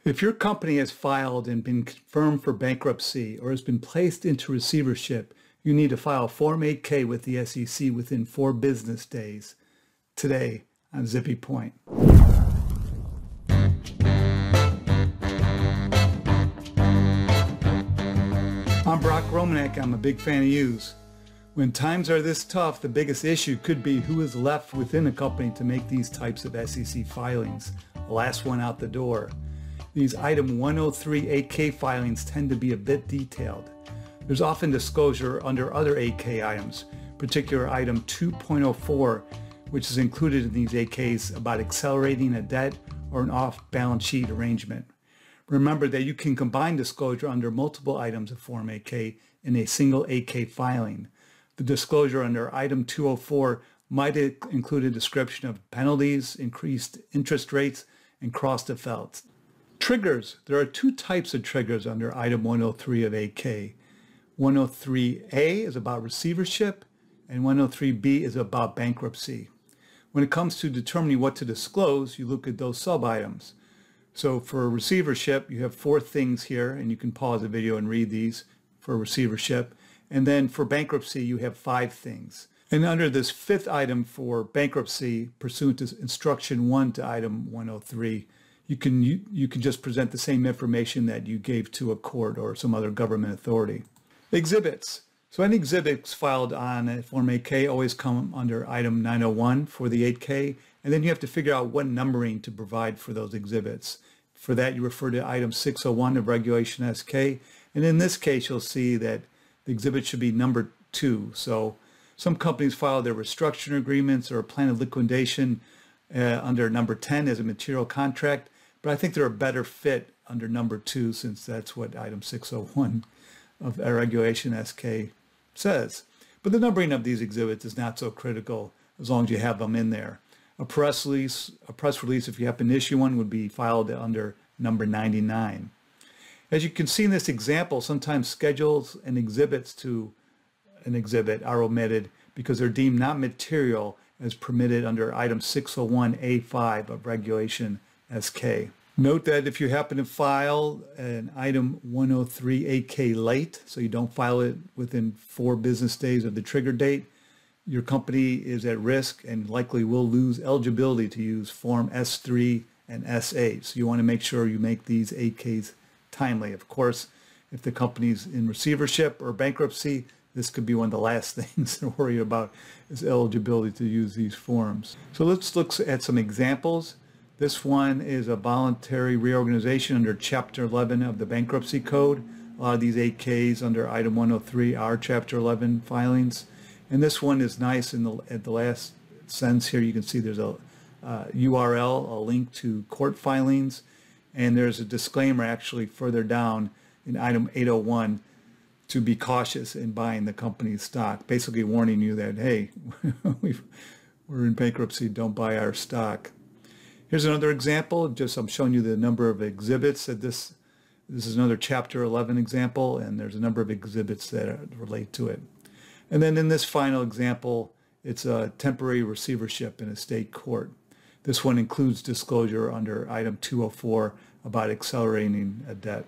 If your company has filed and been confirmed for bankruptcy or has been placed into receivership, you need to file Form 8K with the SEC within 4 business days. Today on Zippy Point. I'm Brock Romanek. I'm a big fan of yous. When times are this tough, the biggest issue could be who is left within a company to make these types of SEC filings. The last one out the door. These Item 103 8K filings tend to be a bit detailed. There's often disclosure under other 8K items, particular Item 2.04, which is included in these 8Ks about accelerating a debt or an off-balance sheet arrangement. Remember that you can combine disclosure under multiple items of Form 8K in a single 8K filing. The disclosure under Item 204 might include a description of penalties, increased interest rates, and cross-defaults. Triggers. There are 2 types of triggers under Item 103 of 8K. 103A is about receivership, and 103B is about bankruptcy. When it comes to determining what to disclose, you look at those sub-items. So for receivership, you have 4 things here, and you can pause the video and read these for receivership. And then for bankruptcy, you have 5 things. And under this 5th item for bankruptcy, pursuant to Instruction 1 to Item 103, you can just present the same information that you gave to a court or some other government authority. Exhibits. So any exhibits filed on a Form 8K always come under Item 901 for the 8K, and then you have to figure out what numbering to provide for those exhibits. For that, you refer to Item 601 of Regulation SK, and in this case, you'll see that the exhibit should be number 2. So some companies file their restructuring agreements or a plan of liquidation under number 10 as a material contract, but I think they're a better fit under number 2 since that's what Item 601 of Regulation SK says. But the numbering of these exhibits is not so critical as long as you have them in there. A press release, if you happen to issue one, would be filed under number 99. As you can see in this example, sometimes schedules and exhibits to an exhibit are omitted because they're deemed not material as permitted under Item 601A5 of Regulation SK. Note that if you happen to file an Item 103 8K late, so you don't file it within 4 business days of the trigger date, your company is at risk and likely will lose eligibility to use Form S3 and S8. So you want to make sure you make these 8Ks timely. Of course, if the company's in receivership or bankruptcy, this could be one of the last things to worry about is eligibility to use these forms. So let's look at some examples. This one is a voluntary reorganization under Chapter 11 of the Bankruptcy Code. A lot of these 8Ks under Item 103 are Chapter 11 filings. And this one is nice at the last sentence here. You can see there's a URL, a link to court filings. And there's a disclaimer actually further down in Item 801 to be cautious in buying the company's stock, basically warning you that, hey, we're in bankruptcy, don't buy our stock. Here's another example. Just I'm showing you the number of exhibits that this is another Chapter 11 example, and there's a number of exhibits that relate to it. And then in this final example, it's a temporary receivership in a state court. This one includes disclosure under Item 204 about accelerating a debt.